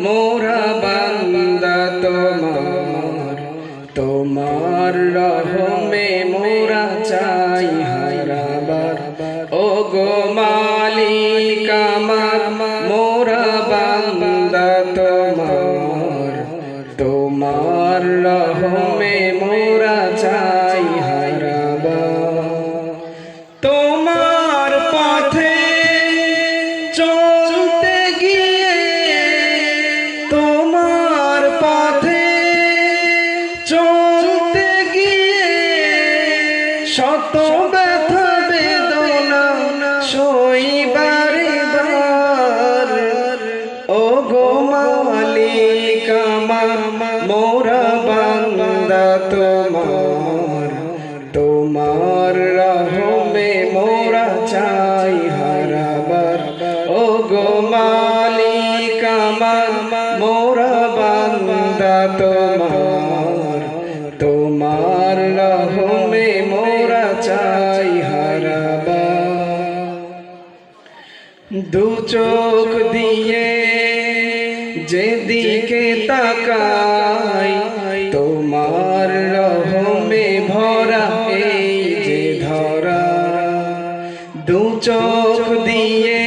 মোরা বান্দা তোমার, তোমার রহমে মোরা চাই হারাবার। ও গো মালিক আমার, মোরা বান্দা তোমার, তোমার রহমে মোরা চাই হারাবার। তোমার পথে চলতে গিয়ে, তোমার পথে চলতে গিয়ে শত ব্যথা বেদনা সইবারে বার। ও গো মালিক আমার, মোরা বান্দা তোমার, তোমার রহমে মোরা চাই হারাবার। ও গো মালিক আমার, মোরা বান্দা তোমার, তোমার রহমে মোরা চাই হারাবার। দু চোখ দিয়ে যেদিকে তাকাই, তোমার রহমে ভরা এই যে ধরা। দু চোখ দিয়ে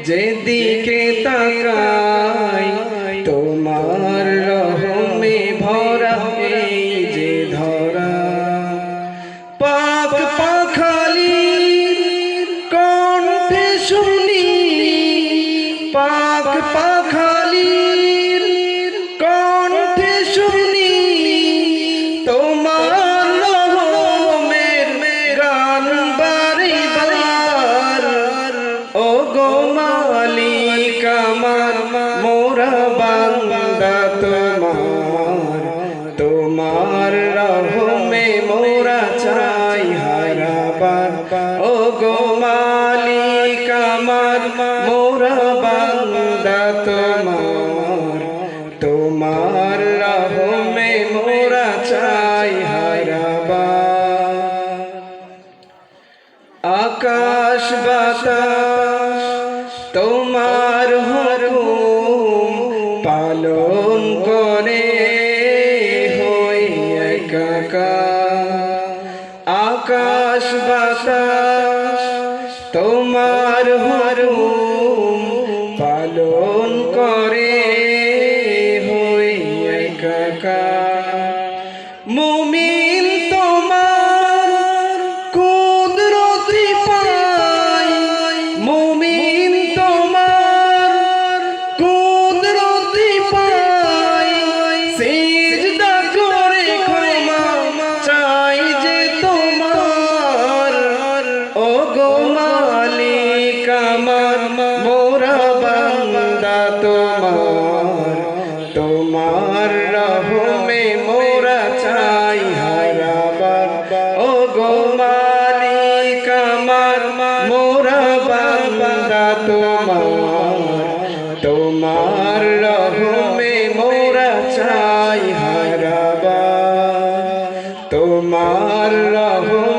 যেদিকে তাকাই, তোমার রহমে ভরা এই যে ধরা। পাক পাখালির কণ্ঠে শুনি, পাক পাখালির কণ্ঠে শুনি তোমার রহমের গান বারে বার। ও গো মালিক আমার, মোরা বান্দা তোমার, তোমার রহমে মোরা চাই হারাবার। ও গো মালিক আমার, মোরা বান্দা তোমার, তোমার রহমে মোরা চাই হারাবার। আকাশ বাতাস তোমার হুকুম পালন করে হই একাকার। আকাশ বাতাস তোমার হুকুম পালন করে হই একাকার। মুমিন তোমার কুদরতি পায়, মুমিন তোমার কুদরতি পায়, সিজদা করে ক্ষমা চাই যে তোমার। ও গো মালিক আমার, মোরা বান্দা তোমার, তোমার রহমে মোরা চাই হারাবার। ও গো মালিক আমার, মোরা বান্দা তোমার, তোমার রহমে মোরা চাই হারাবার। তোমার রহমে